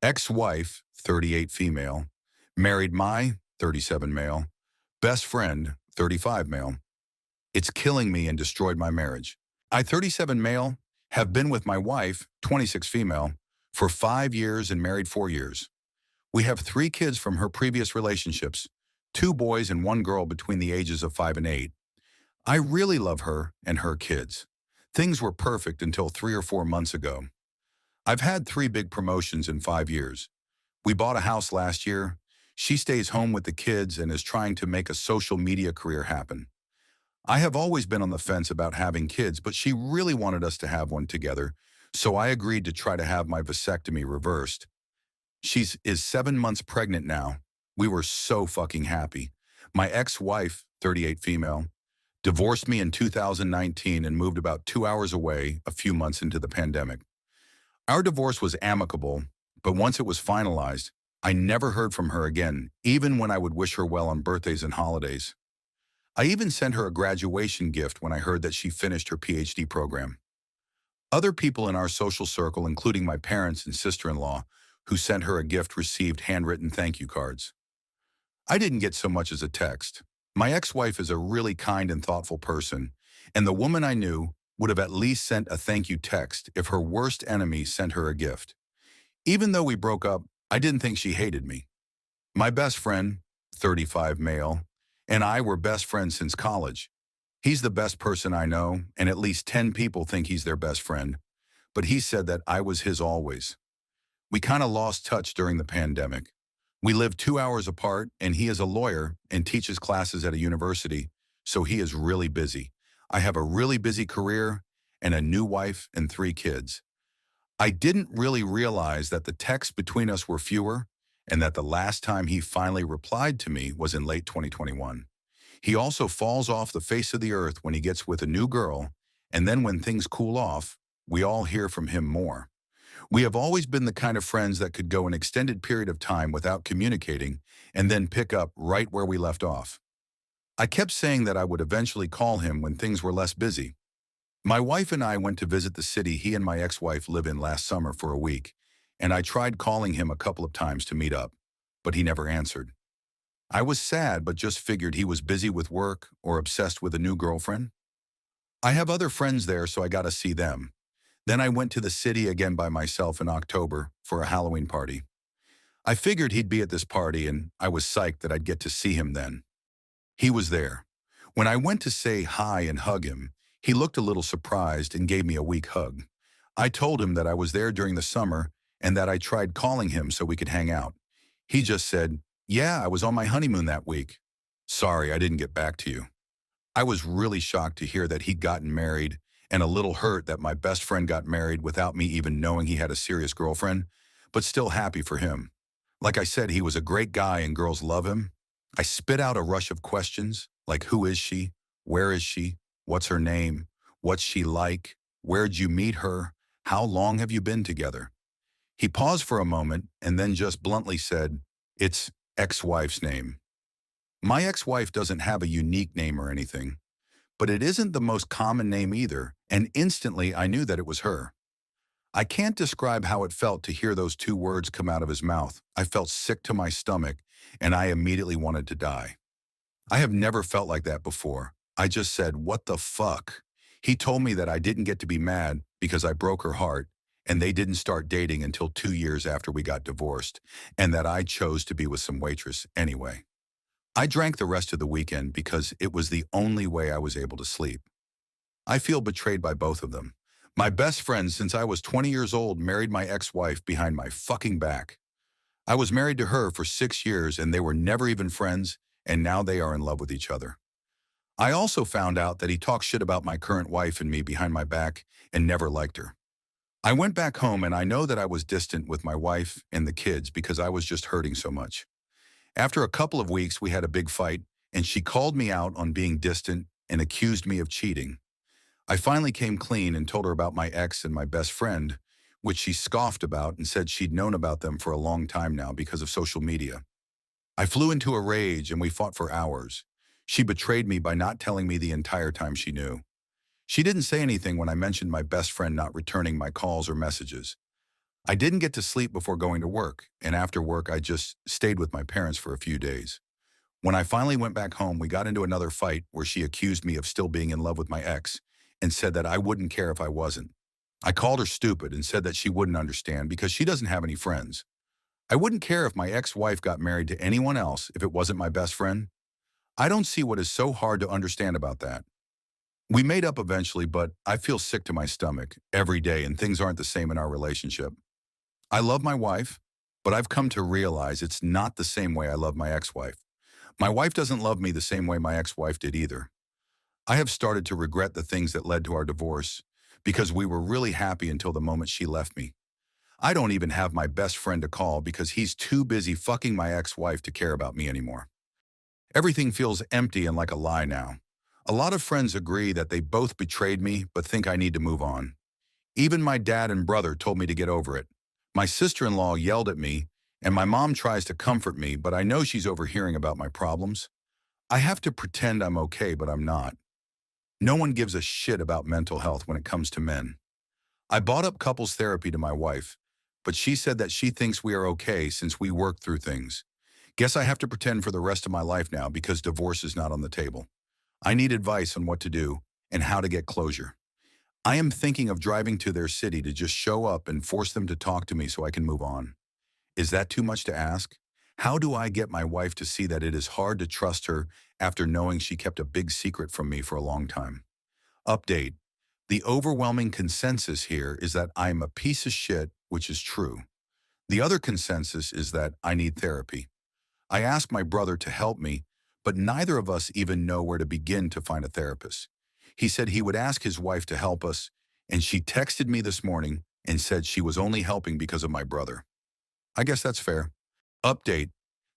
Ex-wife, 38 female. Married my 37 male. Best friend, 35 male. It's killing me and destroyed my marriage. I, 37 male, have been with my wife, 26 female, for 5 years and married 4 years. We have 3 kids from her previous relationships, 2 boys and 1 girl between the ages of 5 and 8. I really love her and her kids. Things were perfect until 3 or 4 months ago. I've had 3 big promotions in 5 years. We bought a house last year. She stays home with the kids and is trying to make a social media career happen. I have always been on the fence about having kids, but she really wanted us to have one together, so I agreed to try to have my vasectomy reversed. Is 7 months pregnant now. We were so fucking happy. My ex-wife, 38 female, divorced me in 2019 and moved about 2 hours away a few months into the pandemic. Our divorce was amicable, but once it was finalized, I never heard from her again, even when I would wish her well on birthdays and holidays. I even sent her a graduation gift when I heard that she finished her PhD program. Other people in our social circle, including my parents and sister-in-law, who sent her a gift, received handwritten thank you cards. I didn't get so much as a text. My ex-wife is a really kind and thoughtful person, and the woman I knew would have at least sent a thank you text if her worst enemy sent her a gift. Even though we broke up, I didn't think she hated me. My best friend, 35 male, and I were best friends since college. He's the best person I know, and at least 10 people think he's their best friend, but he said that I was his always. We kind of lost touch during the pandemic. We live 2 hours apart, and he is a lawyer and teaches classes at a university, so he is really busy. I have a really busy career and a new wife and 3 kids. I didn't really realize that the texts between us were fewer and that the last time he finally replied to me was in late 2021. He also falls off the face of the earth when he gets with a new girl, and then when things cool off, we all hear from him more. We have always been the kind of friends that could go an extended period of time without communicating and then pick up right where we left off. I kept saying that I would eventually call him when things were less busy. My wife and I went to visit the city he and my ex-wife live in last summer for a week, and I tried calling him a couple of times to meet up, but he never answered. I was sad, but just figured he was busy with work or obsessed with a new girlfriend. I have other friends there, so I got to see them. Then I went to the city again by myself in October for a Halloween party. I figured he'd be at this party, and I was psyched that I'd get to see him then. He was there. When I went to say hi and hug him, he looked a little surprised and gave me a weak hug. I told him that I was there during the summer and that I tried calling him so we could hang out. He just said, "Yeah, I was on my honeymoon that week. Sorry, I didn't get back to you." I was really shocked to hear that he'd gotten married and a little hurt that my best friend got married without me even knowing he had a serious girlfriend, but still happy for him. Like I said, he was a great guy and girls love him. I spit out a rush of questions like, who is she? Where is she? What's her name? What's she like? Where'd you meet her? How long have you been together? He paused for a moment and then just bluntly said, "It's ex-wife's name." My ex-wife doesn't have a unique name or anything, but it isn't the most common name either, and instantly I knew that it was her. I can't describe how it felt to hear those 2 words come out of his mouth. I felt sick to my stomach, and I immediately wanted to die. I have never felt like that before. I just said, "What the fuck?" He told me that I didn't get to be mad because I broke her heart, and they didn't start dating until 2 years after we got divorced, and that I chose to be with some waitress anyway. I drank the rest of the weekend because it was the only way I was able to sleep. I feel betrayed by both of them. My best friend since I was 20 years old married my ex-wife behind my fucking back. I was married to her for 6 years and they were never even friends, and now they are in love with each other. I also found out that he talked shit about my current wife and me behind my back and never liked her. I went back home and I know that I was distant with my wife and the kids because I was just hurting so much. After a couple of weeks, we had a big fight and she called me out on being distant and accused me of cheating. I finally came clean and told her about my ex and my best friend, which she scoffed about and said she'd known about them for a long time now because of social media. I flew into a rage and we fought for hours. She betrayed me by not telling me the entire time she knew. She didn't say anything when I mentioned my best friend not returning my calls or messages. I didn't get to sleep before going to work, and after work I just stayed with my parents for a few days. When I finally went back home, we got into another fight where she accused me of still being in love with my ex and said that I wouldn't care if I wasn't. I called her stupid and said that she wouldn't understand because she doesn't have any friends. I wouldn't care if my ex-wife got married to anyone else if it wasn't my best friend. I don't see what is so hard to understand about that. We made up eventually, but I feel sick to my stomach every day and things aren't the same in our relationship. I love my wife, but I've come to realize it's not the same way I love my ex-wife. My wife doesn't love me the same way my ex-wife did either. I have started to regret the things that led to our divorce because we were really happy until the moment she left me. I don't even have my best friend to call because he's too busy fucking my ex-wife to care about me anymore. Everything feels empty and like a lie now. A lot of friends agree that they both betrayed me but think I need to move on. Even my dad and brother told me to get over it. My sister-in-law yelled at me, and my mom tries to comfort me, but I know she's overhearing about my problems. I have to pretend I'm okay, but I'm not. No one gives a shit about mental health when it comes to men. I bought up couples therapy to my wife, but she said that she thinks we are okay since we work through things. Guess I have to pretend for the rest of my life now because divorce is not on the table. I need advice on what to do and how to get closure. I am thinking of driving to their city to just show up and force them to talk to me so I can move on. Is that too much to ask? How do I get my wife to see that it is hard to trust her after knowing she kept a big secret from me for a long time? Update. The overwhelming consensus here is that I'm a piece of shit, which is true. The other consensus is that I need therapy. I asked my brother to help me, but neither of us even know where to begin to find a therapist. He said he would ask his wife to help us, and she texted me this morning and said she was only helping because of my brother. I guess that's fair. Update.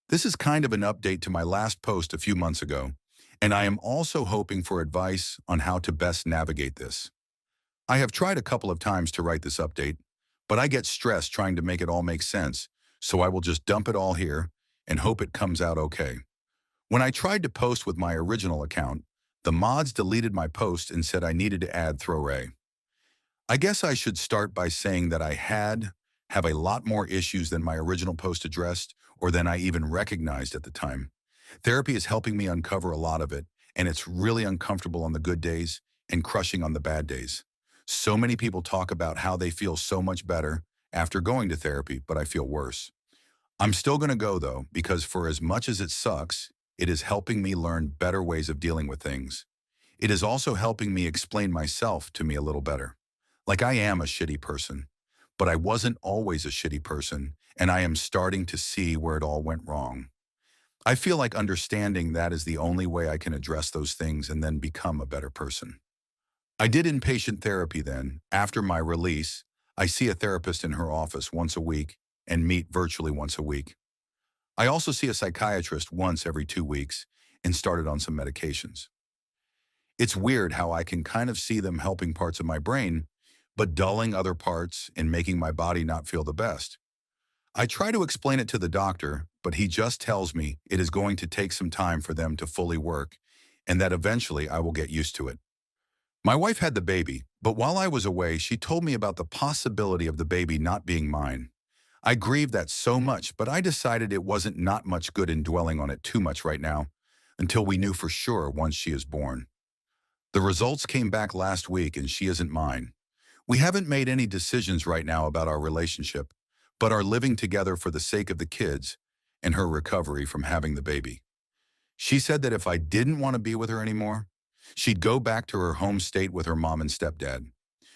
This is kind of an update to my last post a few months ago, and I am also hoping for advice on how to best navigate this. I have tried a couple of times to write this update, but I get stressed trying to make it all make sense, so I will just dump it all here and hope it comes out okay. When I tried to post with my original account, the mods deleted my post and said I needed to add Throw-Ray. I guess I should start by saying that I have a lot more issues than my original post addressed or than I even recognized at the time. Therapy is helping me uncover a lot of it, and it's really uncomfortable on the good days and crushing on the bad days. So many people talk about how they feel so much better after going to therapy, but I feel worse. I'm still going to go though, because for as much as it sucks, it is helping me learn better ways of dealing with things. It is also helping me explain myself to me a little better. Like I am a shitty person, but I wasn't always a shitty person, and I am starting to see where it all went wrong. I feel like understanding that is the only way I can address those things and then become a better person. I did inpatient therapy then. After my release, I see a therapist in her office once a week and meet virtually once a week. I also see a psychiatrist once every 2 weeks and started on some medications. It's weird how I can kind of see them helping parts of my brain, but dulling other parts and making my body not feel the best. I try to explain it to the doctor, but he just tells me it is going to take some time for them to fully work and that eventually I will get used to it. My wife had the baby, but while I was away, she told me about the possibility of the baby not being mine. I grieved that so much, but I decided it wasn't not much good in dwelling on it too much right now until we knew for sure once she is born. The results came back last week and she isn't mine. We haven't made any decisions right now about our relationship, but are living together for the sake of the kids and her recovery from having the baby. She said that if I didn't want to be with her anymore, she'd go back to her home state with her mom and stepdad.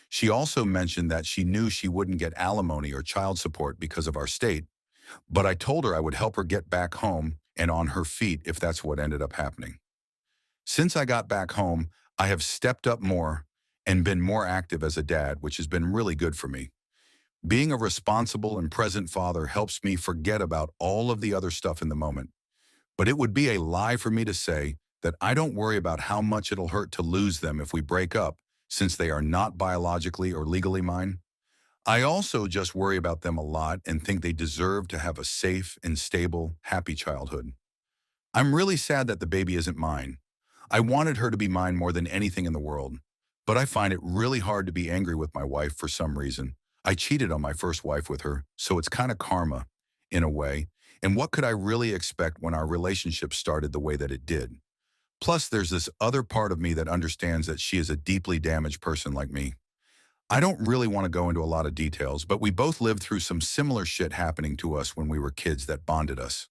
She also mentioned that she knew she wouldn't get alimony or child support because of our state, but I told her I would help her get back home and on her feet if that's what ended up happening. Since I got back home, I have stepped up more and been more active as a dad, which has been really good for me. Being a responsible and present father helps me forget about all of the other stuff in the moment. But it would be a lie for me to say that I don't worry about how much it'll hurt to lose them if we break up, since they are not biologically or legally mine. I also just worry about them a lot and think they deserve to have a safe and stable, happy childhood. I'm really sad that the baby isn't mine. I wanted her to be mine more than anything in the world, but I find it really hard to be angry with my wife for some reason. I cheated on my first wife with her, so it's kind of karma, in a way. And what could I really expect when our relationship started the way that it did? Plus, there's this other part of me that understands that she is a deeply damaged person like me. I don't really want to go into a lot of details, but we both lived through some similar shit happening to us when we were kids that bonded us.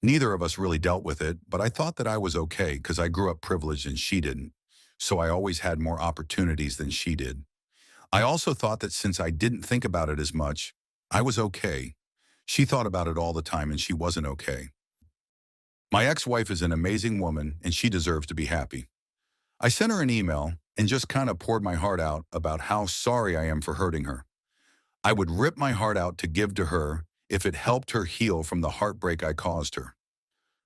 Neither of us really dealt with it, but I thought that I was okay because I grew up privileged and she didn't. So I always had more opportunities than she did. I also thought that since I didn't think about it as much, I was okay. She thought about it all the time and she wasn't okay. My ex-wife is an amazing woman and she deserves to be happy. I sent her an email and just kind of poured my heart out about how sorry I am for hurting her. I would rip my heart out to give to her if it helped her heal from the heartbreak I caused her.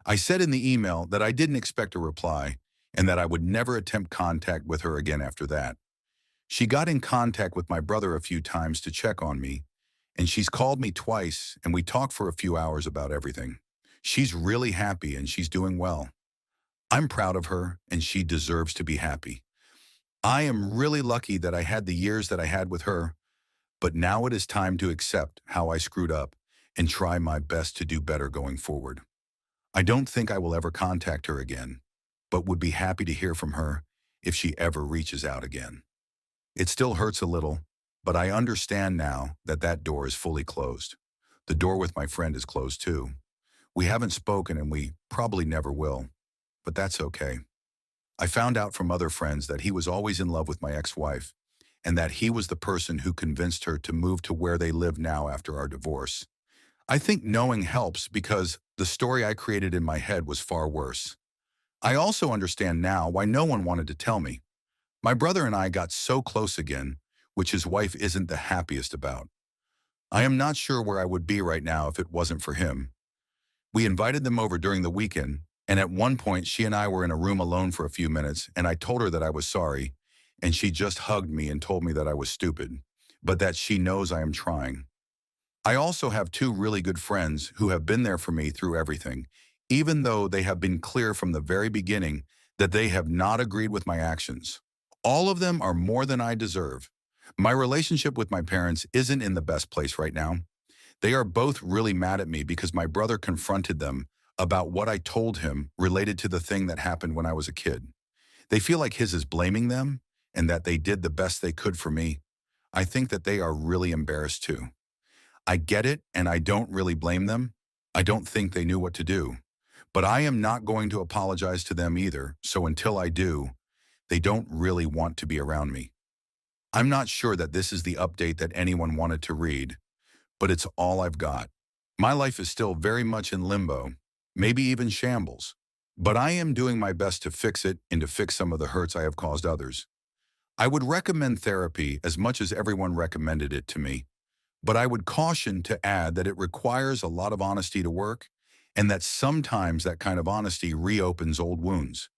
I said in the email that I didn't expect a reply and that I would never attempt contact with her again after that. She got in contact with my brother a few times to check on me, and she's called me twice and we talked for a few hours about everything. She's really happy and she's doing well. I'm proud of her and she deserves to be happy. I am really lucky that I had the years that I had with her, but now it is time to accept how I screwed up and try my best to do better going forward. I don't think I will ever contact her again, but would be happy to hear from her if she ever reaches out again. It still hurts a little, but I understand now that that door is fully closed. The door with my friend is closed too. We haven't spoken and we probably never will, but that's okay. I found out from other friends that he was always in love with my ex-wife and that he was the person who convinced her to move to where they live now after our divorce. I think knowing helps because the story I created in my head was far worse. I also understand now why no one wanted to tell me. My brother and I got so close again, which his wife isn't the happiest about. I am not sure where I would be right now if it wasn't for him. We invited them over during the weekend, and at one point she and I were in a room alone for a few minutes, and I told her that I was sorry, and she just hugged me and told me that I was stupid, but that she knows I am trying. I also have two really good friends who have been there for me through everything, even though they have been clear from the very beginning that they have not agreed with my actions. All of them are more than I deserve. My relationship with my parents isn't in the best place right now. They are both really mad at me because my brother confronted them about what I told him related to the thing that happened when I was a kid. They feel like his is blaming them and that they did the best they could for me. I think that they are really embarrassed too. I get it and I don't really blame them. I don't think they knew what to do. But I am not going to apologize to them either, so until I do, they don't really want to be around me. I'm not sure that this is the update that anyone wanted to read, but it's all I've got. My life is still very much in limbo, maybe even shambles, but I am doing my best to fix it and to fix some of the hurts I have caused others. I would recommend therapy as much as everyone recommended it to me, but I would caution to add that it requires a lot of honesty to work and that sometimes that kind of honesty reopens old wounds.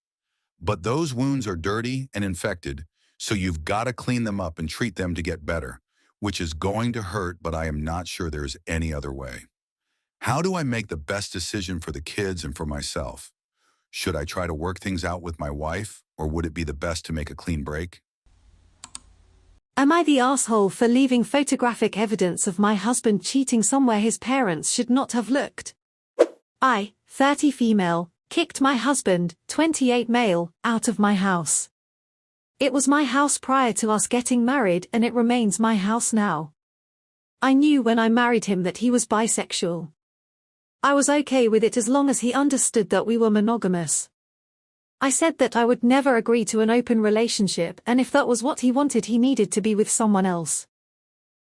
But those wounds are dirty and infected, so you've got to clean them up and treat them to get better, which is going to hurt, but I am not sure there's any other way. How do I make the best decision for the kids and for myself? Should I try to work things out with my wife, or would it be the best to make a clean break? Am I the asshole for leaving photographic evidence of my husband cheating somewhere his parents should not have looked? I, 30 female, kicked my husband, 28 male, out of my house. It was my house prior to us getting married and it remains my house now. I knew when I married him that he was bisexual. I was okay with it as long as he understood that we were monogamous. I said that I would never agree to an open relationship and if that was what he wanted he needed to be with someone else.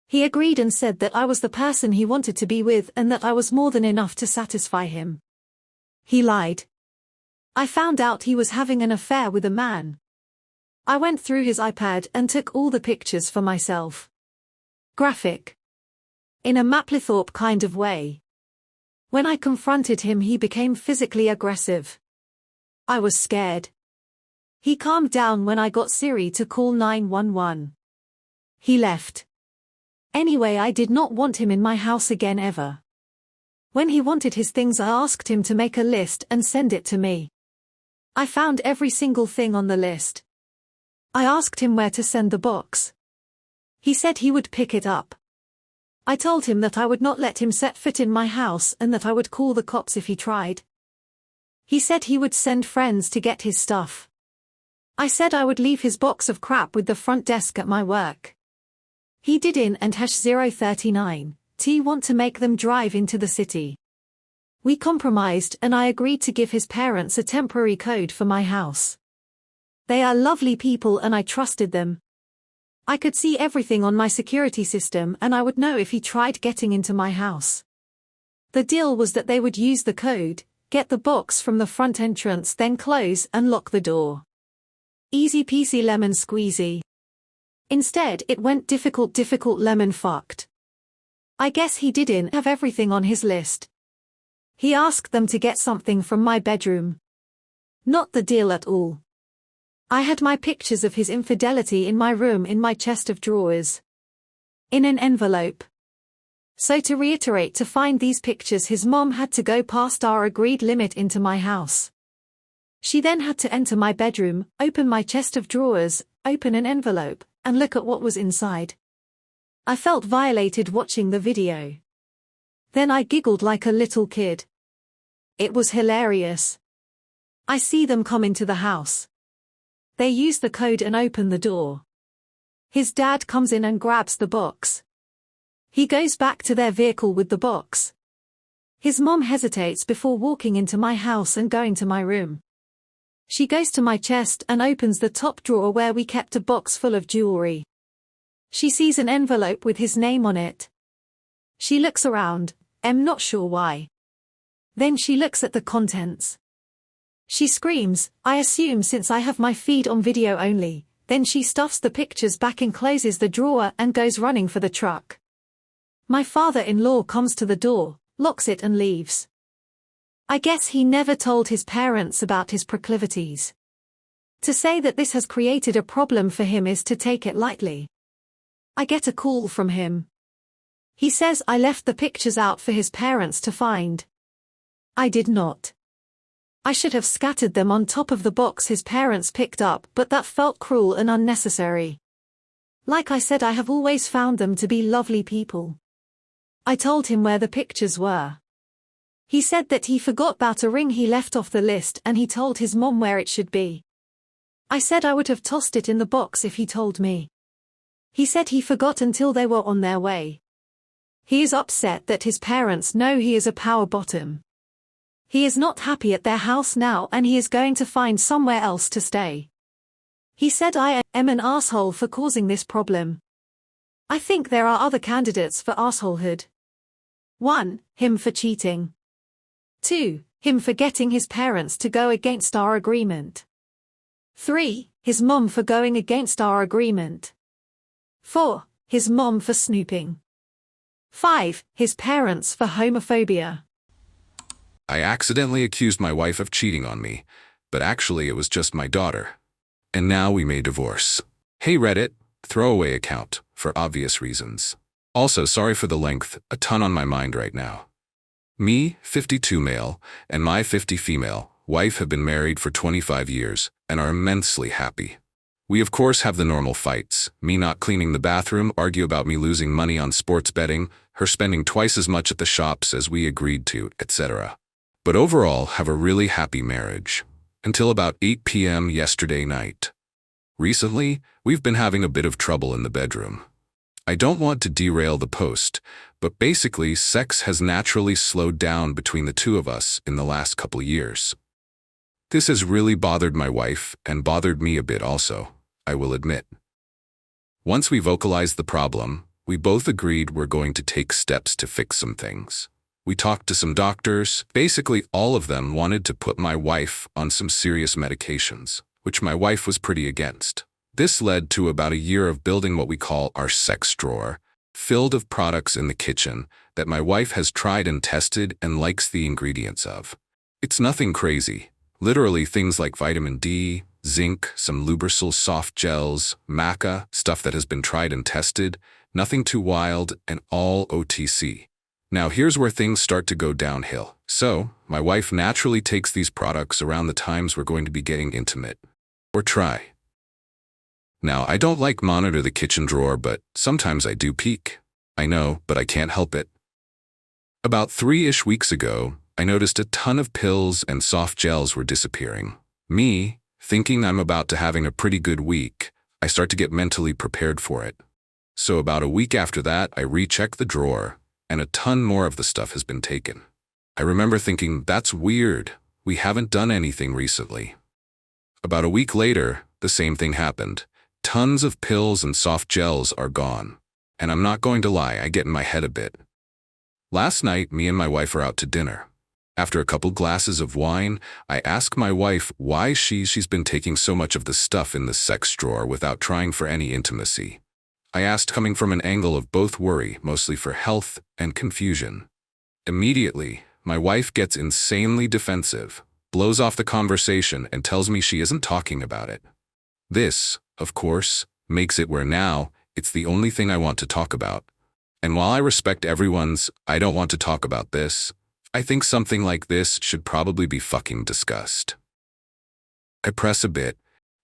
He agreed and said that I was the person he wanted to be with and that I was more than enough to satisfy him. He lied. I found out he was having an affair with a man. I went through his iPad and took all the pictures for myself. Graphic. In a Mapplethorpe kind of way. When I confronted him he became physically aggressive. I was scared. He calmed down when I got Siri to call 911. He left. Anyway, I did not want him in my house again ever. When he wanted his things I asked him to make a list and send it to me. I found every single thing on the list. I asked him where to send the box. He said he would pick it up. I told him that I would not let him set foot in my house and that I would call the cops if he tried. He said he would send friends to get his stuff. I said I would leave his box of crap with the front desk at my work. He did in and #039, want to make them drive into the city. We compromised and I agreed to give his parents a temporary code for my house. They are lovely people and I trusted them. I could see everything on my security system and I would know if he tried getting into my house. The deal was that they would use the code, get the box from the front entrance, then close and lock the door. Easy peasy lemon squeezy. Instead, it went difficult lemon fucked. I guess he didn't have everything on his list. He asked them to get something from my bedroom. Not the deal at all. I had my pictures of his infidelity in my room in my chest of drawers. In an envelope. So to reiterate, to find these pictures his mom had to go past our agreed limit into my house. She then had to enter my bedroom, open my chest of drawers, open an envelope, and look at what was inside. I felt violated watching the video. Then I giggled like a little kid. It was hilarious. I see them come into the house. They use the code and open the door. His dad comes in and grabs the box. He goes back to their vehicle with the box. His mom hesitates before walking into my house and going to my room. She goes to my chest and opens the top drawer where we kept a box full of jewelry. She sees an envelope with his name on it. She looks around, not sure why. Then she looks at the contents. She screams, I assume since I have my feed on video only. Then she stuffs the pictures back and closes the drawer and goes running for the truck. My father-in-law comes to the door, locks it and leaves. I guess he never told his parents about his proclivities. To say that this has created a problem for him is to take it lightly. I get a call from him. He says I left the pictures out for his parents to find. I did not. I should have scattered them on top of the box his parents picked up, but that felt cruel and unnecessary. Like I said, I have always found them to be lovely people. I told him where the pictures were. He said that he forgot about a ring he left off the list and he told his mom where it should be. I said I would have tossed it in the box if he told me. He said he forgot until they were on their way. He is upset that his parents know he is a power bottom. He is not happy at their house now and he is going to find somewhere else to stay. He said I am an asshole for causing this problem. I think there are other candidates for assholehood. 1. Him for cheating. 2. Him for getting his parents to go against our agreement. 3. His mom for going against our agreement. 4. His mom for snooping. 5. His parents for homophobia. I accidentally accused my wife of cheating on me, but actually it was just my daughter. And now we may divorce. Hey Reddit, throwaway account, for obvious reasons. Also, sorry for the length, a ton on my mind right now. Me, 52 male, and my 50 female wife have been married for 25 years and are immensely happy. We of course have the normal fights, me not cleaning the bathroom, argue about me losing money on sports betting, her spending twice as much at the shops as we agreed to, etc. But overall have a really happy marriage. Until about 8 p.m. yesterday night. Recently, we've been having a bit of trouble in the bedroom. I don't want to derail the post, but basically sex has naturally slowed down between the two of us in the last couple years. This has really bothered my wife and bothered me a bit also, I will admit. Once we vocalized the problem, we both agreed we're going to take steps to fix some things. We talked to some doctors. Basically, all of them wanted to put my wife on some serious medications, which my wife was pretty against. This led to about a year of building what we call our sex drawer, filled of products in the kitchen that my wife has tried and tested and likes the ingredients of. It's nothing crazy. Literally things like vitamin D, zinc, some Lubrisil soft gels, maca, stuff that has been tried and tested, nothing too wild, and all OTC. Now here's where things start to go downhill. So, my wife naturally takes these products around the times we're going to be getting intimate. Or try. Now, I don't like monitor the kitchen drawer, but sometimes I do peek. I know, but I can't help it. About 3-ish weeks ago, I noticed a ton of pills and soft gels were disappearing. Me, thinking I'm about to having a pretty good week, I start to get mentally prepared for it. So about a week after that, I recheck the drawer, and a ton more of the stuff has been taken. I remember thinking, that's weird. We haven't done anything recently. About a week later, the same thing happened. Tons of pills and soft gels are gone. And I'm not going to lie, I get in my head a bit. Last night, me and my wife are out to dinner. After a couple glasses of wine, I ask my wife why she's been taking so much of the stuff in the sex drawer without trying for any intimacy. I asked coming from an angle of both worry, mostly for health and confusion. Immediately, my wife gets insanely defensive, blows off the conversation, and tells me she isn't talking about it. This, of course, makes it where now it's the only thing I want to talk about. And while I respect everyone's "I don't want to talk about this," I think something like this should probably be fucking discussed. I press a bit,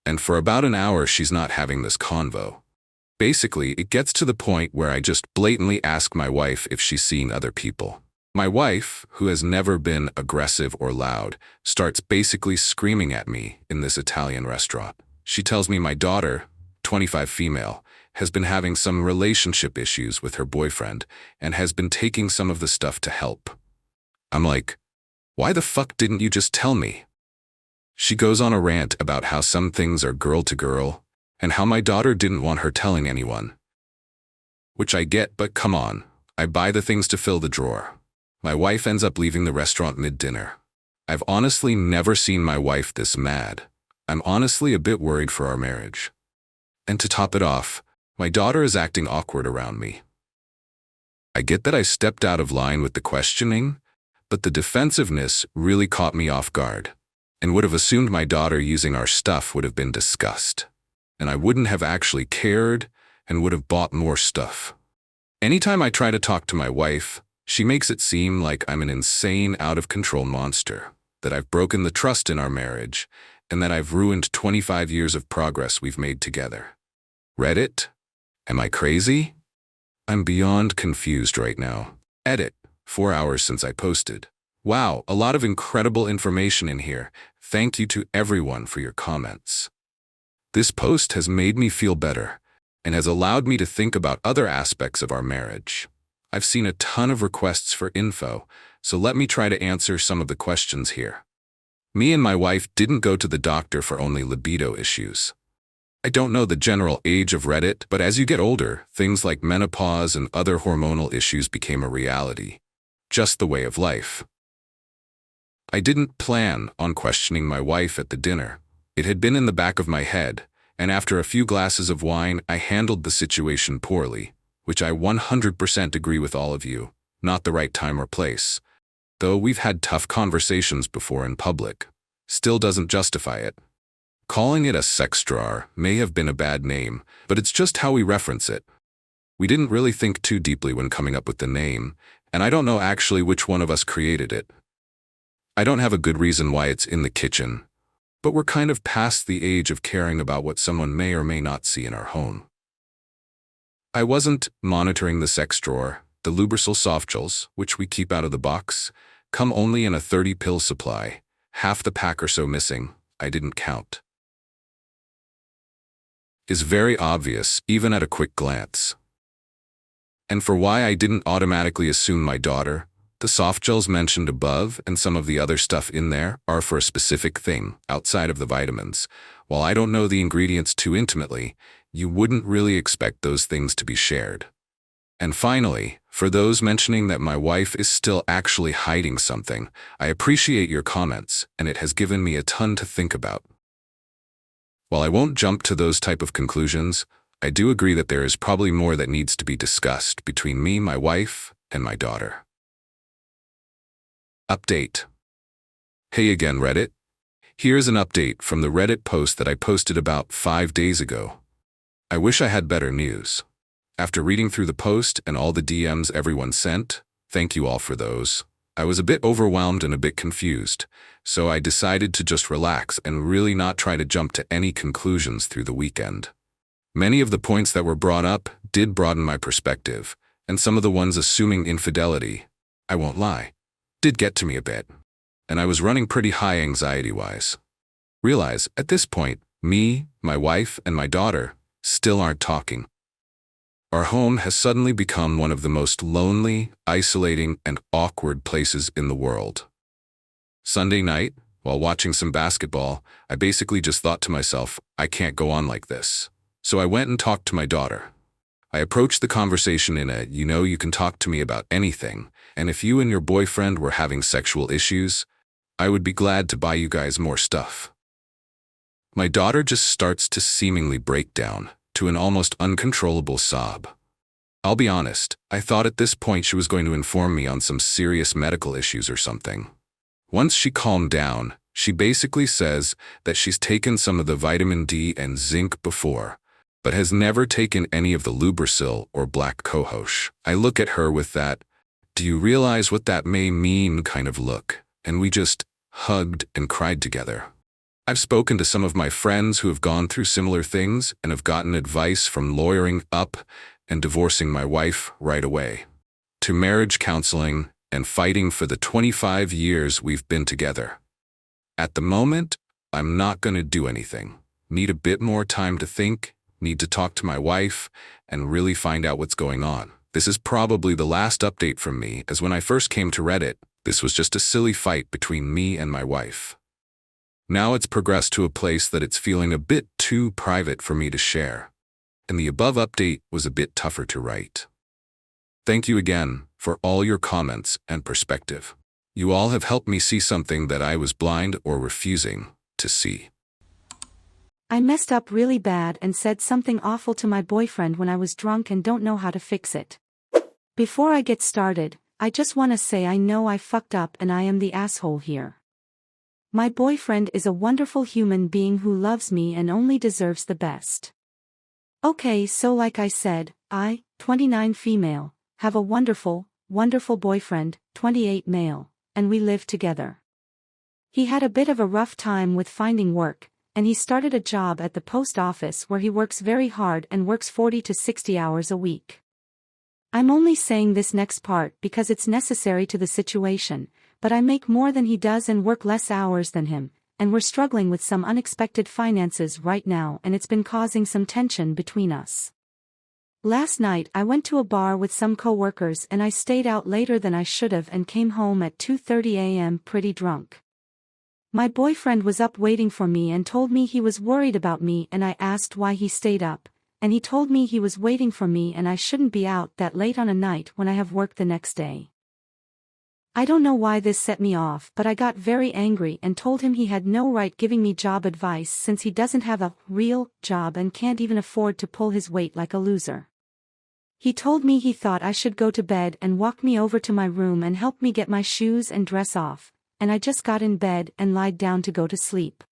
and for about an hour she's not having this convo. Basically, it gets to the point where I just blatantly ask my wife if she's seeing other people. My wife, who has never been aggressive or loud, starts basically screaming at me in this Italian restaurant. She tells me my daughter, 25 female, has been having some relationship issues with her boyfriend and has been taking some of the stuff to help. I'm like, why the fuck didn't you just tell me? She goes on a rant about how some things are girl to girl and how my daughter didn't want her telling anyone. Which I get, but come on, I buy the things to fill the drawer. My wife ends up leaving the restaurant mid-dinner. I've honestly never seen my wife this mad. I'm honestly a bit worried for our marriage. And to top it off, my daughter is acting awkward around me. I get that I stepped out of line with the questioning, but the defensiveness really caught me off guard, and would have assumed my daughter using our stuff would have been discussed, and I wouldn't have actually cared and would have bought more stuff. Anytime I try to talk to my wife, she makes it seem like I'm an insane, out-of-control monster, that I've broken the trust in our marriage, and that I've ruined 25 years of progress we've made together. Reddit? Am I crazy? I'm beyond confused right now. Edit. 4 hours since I posted. Wow, a lot of incredible information in here. Thank you to everyone for your comments. This post has made me feel better and has allowed me to think about other aspects of our marriage. I've seen a ton of requests for info, so let me try to answer some of the questions here. Me and my wife didn't go to the doctor for only libido issues. I don't know the general age of Reddit, but as you get older, things like menopause and other hormonal issues became a reality. Just the way of life. I didn't plan on questioning my wife at the dinner. It had been in the back of my head, and after a few glasses of wine, I handled the situation poorly, which I 100% agree with all of you. Not the right time or place. Though we've had tough conversations before in public, still doesn't justify it. Calling it a sex drawer may have been a bad name, but it's just how we reference it. We didn't really think too deeply when coming up with the name, and I don't know actually which one of us created it. I don't have a good reason why it's in the kitchen, but we're kind of past the age of caring about what someone may or may not see in our home. I wasn't monitoring the sex drawer. The Lubrisol soft gels, which we keep out of the box, come only in a 30-pill supply. Half the pack or so missing. I didn't count. Is very obvious, even at a quick glance. And for why I didn't automatically assume my daughter, the soft gels mentioned above and some of the other stuff in there are for a specific thing, outside of the vitamins. While I don't know the ingredients too intimately, you wouldn't really expect those things to be shared. And finally, for those mentioning that my wife is still actually hiding something, I appreciate your comments, and it has given me a ton to think about. While I won't jump to those type of conclusions, I do agree that there is probably more that needs to be discussed between me, my wife, and my daughter. Update. Hey again, Reddit. Here's an update from the Reddit post that I posted about 5 days ago. I wish I had better news. After reading through the post and all the DMs everyone sent, thank you all for those, I was a bit overwhelmed and a bit confused, so I decided to just relax and really not try to jump to any conclusions through the weekend. Many of the points that were brought up did broaden my perspective, and some of the ones assuming infidelity, I won't lie, did get to me a bit. And I was running pretty high anxiety-wise. Realize, at this point, me, my wife, and my daughter still aren't talking. Our home has suddenly become one of the most lonely, isolating, and awkward places in the world. Sunday night, while watching some basketball, I basically just thought to myself, I can't go on like this. So I went and talked to my daughter. I approached the conversation in a, you can talk to me about anything, and if you and your boyfriend were having sexual issues, I would be glad to buy you guys more stuff. My daughter just starts to seemingly break down to an almost uncontrollable sob. I'll be honest, I thought at this point she was going to inform me on some serious medical issues or something. Once she calmed down, she basically says that she's taken some of the vitamin D and zinc before, but has never taken any of the Lubrasil or black cohosh. I look at her with that, do you realize what that may mean kind of look, and we just hugged and cried together. I've spoken to some of my friends who have gone through similar things and have gotten advice from lawyering up and divorcing my wife right away, to marriage counseling and fighting for the 25 years we've been together. At the moment, I'm not going to do anything. Need a bit more time to think, need to talk to my wife, and really find out what's going on. This is probably the last update from me, as when I first came to Reddit, this was just a silly fight between me and my wife. Now it's progressed to a place that it's feeling a bit too private for me to share, and the above update was a bit tougher to write. Thank you again for all your comments and perspective. You all have helped me see something that I was blind or refusing to see. I messed up really bad and said something awful to my boyfriend when I was drunk and don't know how to fix it. Before I get started, I just want to say I know I fucked up and I am the asshole here. My boyfriend is a wonderful human being who loves me and only deserves the best. Okay, so like I said, I, 29 female, have a wonderful boyfriend, 28 male, and we live together. He had a bit of a rough time with finding work, and he started a job at the post office where he works very hard and works 40 to 60 hours a week. I'm only saying this next part because it's necessary to the situation, but I make more than he does and work less hours than him, and we're struggling with some unexpected finances right now and it's been causing some tension between us. Last night I went to a bar with some co-workers and I stayed out later than I should have and came home at 2:30 a.m. pretty drunk. My boyfriend was up waiting for me and told me he was worried about me and I asked why he stayed up, and he told me he was waiting for me and I shouldn't be out that late on a night when I have work the next day. I don't know why this set me off, but I got very angry and told him he had no right giving me job advice since he doesn't have a real job and can't even afford to pull his weight like a loser. He told me he thought I should go to bed and walk me over to my room and help me get my shoes and dress off, and I just got in bed and lied down to go to sleep.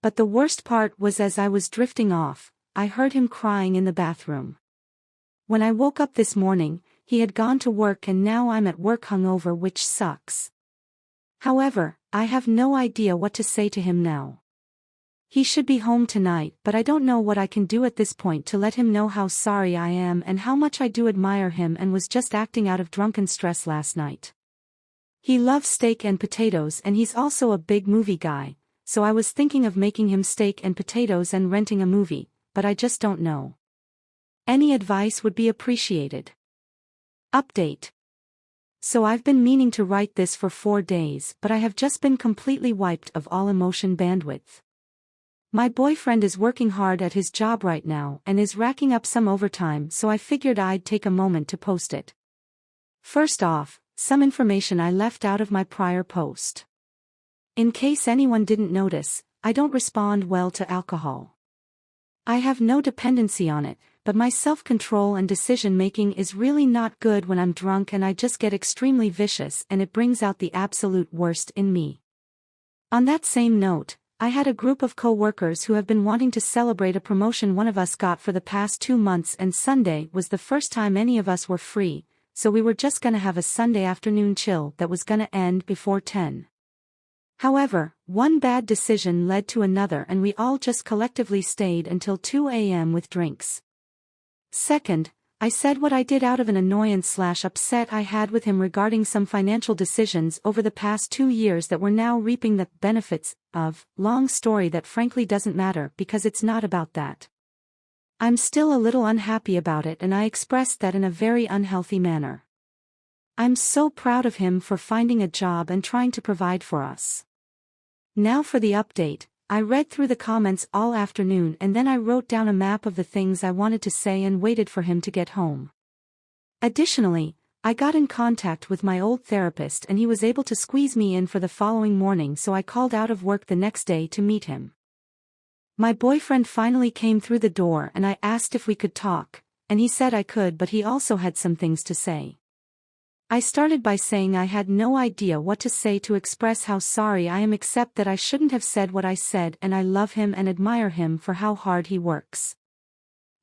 But the worst part was as I was drifting off, I heard him crying in the bathroom. When I woke up this morning, he had gone to work and now I'm at work hungover, which sucks. However, I have no idea what to say to him now. He should be home tonight, but I don't know what I can do at this point to let him know how sorry I am and how much I do admire him and was just acting out of drunken stress last night. He loves steak and potatoes and he's also a big movie guy, so I was thinking of making him steak and potatoes and renting a movie, but I just don't know. Any advice would be appreciated. Update. So I've been meaning to write this for 4 days, but I have just been completely wiped of all emotion bandwidth. My boyfriend is working hard at his job right now and is racking up some overtime, so I figured I'd take a moment to post it. First off, some information I left out of my prior post. In case anyone didn't notice, I don't respond well to alcohol. I have no dependency on it, but my self-control and decision-making is really not good when I'm drunk and I just get extremely vicious and it brings out the absolute worst in me. On that same note, I had a group of co-workers who have been wanting to celebrate a promotion one of us got for the past 2 months and Sunday was the first time any of us were free, so we were just gonna have a Sunday afternoon chill that was gonna end before 10. However, one bad decision led to another and we all just collectively stayed until 2 a.m. with drinks. Second, I said what I did out of an annoyance/upset I had with him regarding some financial decisions over the past 2 years that we're now reaping the benefits of. Long story that frankly doesn't matter because it's not about that. I'm still a little unhappy about it and I expressed that in a very unhealthy manner. I'm so proud of him for finding a job and trying to provide for us. Now for the update. I read through the comments all afternoon and then I wrote down a map of the things I wanted to say and waited for him to get home. Additionally, I got in contact with my old therapist and he was able to squeeze me in for the following morning, so I called out of work the next day to meet him. My boyfriend finally came through the door and I asked if we could talk, and he said I could, but he also had some things to say. I started by saying I had no idea what to say to express how sorry I am, except that I shouldn't have said what I said and I love him and admire him for how hard he works.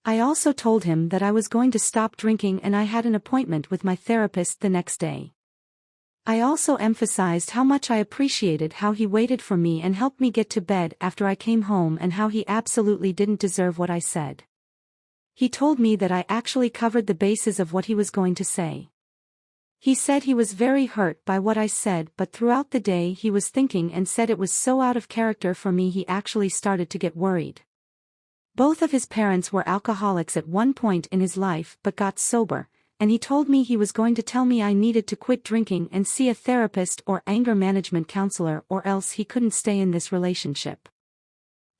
I also told him that I was going to stop drinking and I had an appointment with my therapist the next day. I also emphasized how much I appreciated how he waited for me and helped me get to bed after I came home and how he absolutely didn't deserve what I said. He told me that I actually covered the bases of what he was going to say. He said he was very hurt by what I said, but throughout the day he was thinking and said it was so out of character for me he actually started to get worried. Both of his parents were alcoholics at one point in his life but got sober, and he told me he was going to tell me I needed to quit drinking and see a therapist or anger management counselor or else he couldn't stay in this relationship.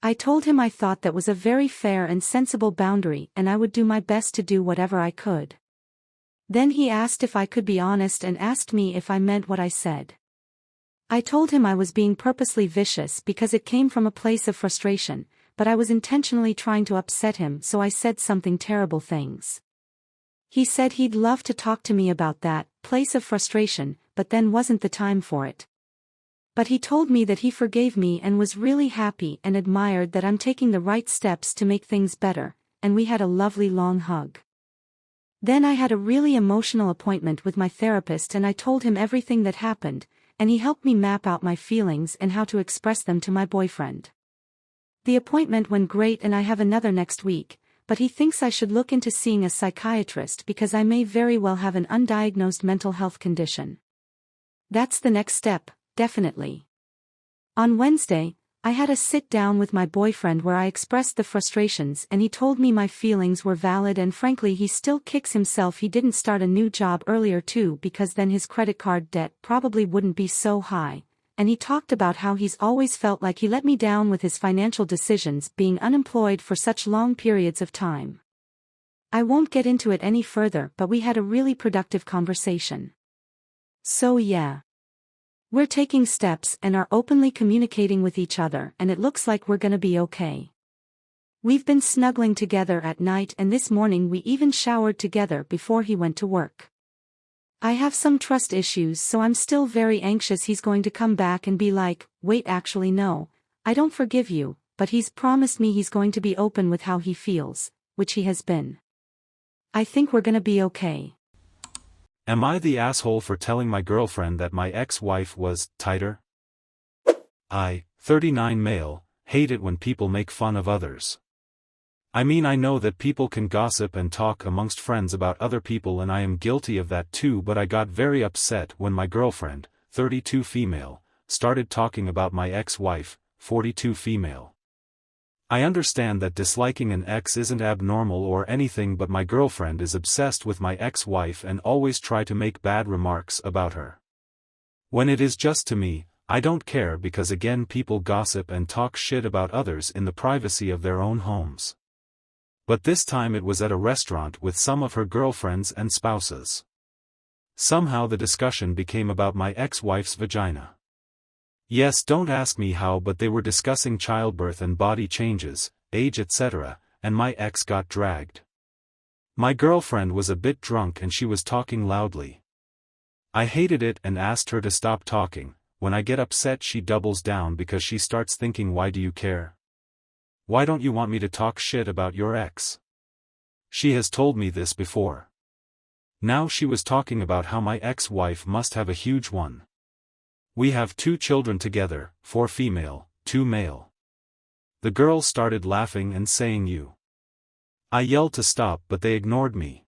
I told him I thought that was a very fair and sensible boundary and I would do my best to do whatever I could. Then he asked if I could be honest and asked me if I meant what I said. I told him I was being purposely vicious because it came from a place of frustration, but I was intentionally trying to upset him, so I said something terrible things. He said he'd love to talk to me about that place of frustration, but then wasn't the time for it. But he told me that he forgave me and was really happy and admired that I'm taking the right steps to make things better, and we had a lovely long hug. Then I had a really emotional appointment with my therapist and I told him everything that happened, and he helped me map out my feelings and how to express them to my boyfriend. The appointment went great and I have another next week, but he thinks I should look into seeing a psychiatrist because I may very well have an undiagnosed mental health condition. That's the next step, definitely. On Wednesday, I had a sit-down with my boyfriend where I expressed the frustrations and he told me my feelings were valid and frankly he still kicks himself he didn't start a new job earlier too, because then his credit card debt probably wouldn't be so high, and he talked about how he's always felt like he let me down with his financial decisions, being unemployed for such long periods of time. I won't get into it any further, but we had a really productive conversation. So yeah. We're taking steps and are openly communicating with each other, and it looks like we're gonna be okay. We've been snuggling together at night and this morning we even showered together before he went to work. I have some trust issues, so I'm still very anxious he's going to come back and be like, wait, actually no, I don't forgive you, but he's promised me he's going to be open with how he feels, which he has been. I think we're gonna be okay. Am I the asshole for telling my girlfriend that my ex-wife was tighter? I, 39 male, hate it when people make fun of others. I mean, I know that people can gossip and talk amongst friends about other people and I am guilty of that too, but I got very upset when my girlfriend, 32 female, started talking about my ex-wife, 42 female. I understand that disliking an ex isn't abnormal or anything, but my girlfriend is obsessed with my ex-wife and always try to make bad remarks about her. When it is just to me, I don't care because again people gossip and talk shit about others in the privacy of their own homes. But this time it was at a restaurant with some of her girlfriends and spouses. Somehow the discussion became about my ex-wife's vagina. Yes, don't ask me how, but they were discussing childbirth and body changes, age, etc., and my ex got dragged. My girlfriend was a bit drunk and she was talking loudly. I hated it and asked her to stop talking. When I get upset she doubles down because she starts thinking, why do you care? Why don't you want me to talk shit about your ex? She has told me this before. Now she was talking about how my ex-wife must have a huge one. We have 2 children together, 4 female, 2 male. The girls started laughing and saying you. I yelled to stop but they ignored me.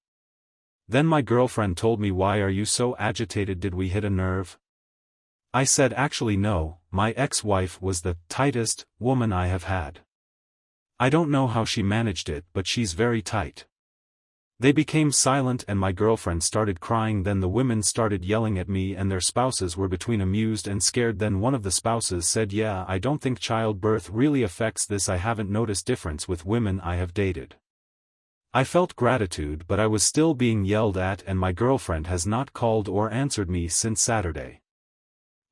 Then my girlfriend told me, why are you so agitated, did we hit a nerve? I said, actually no, my ex-wife was the tightest woman I have had. I don't know how she managed it, but she's very tight. They became silent and my girlfriend started crying. Then the women started yelling at me and their spouses were between amused and scared. Then one of the spouses said, yeah, I don't think childbirth really affects this. I haven't noticed difference with women I have dated. I felt gratitude, but I was still being yelled at and my girlfriend has not called or answered me since Saturday.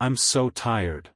I'm so tired.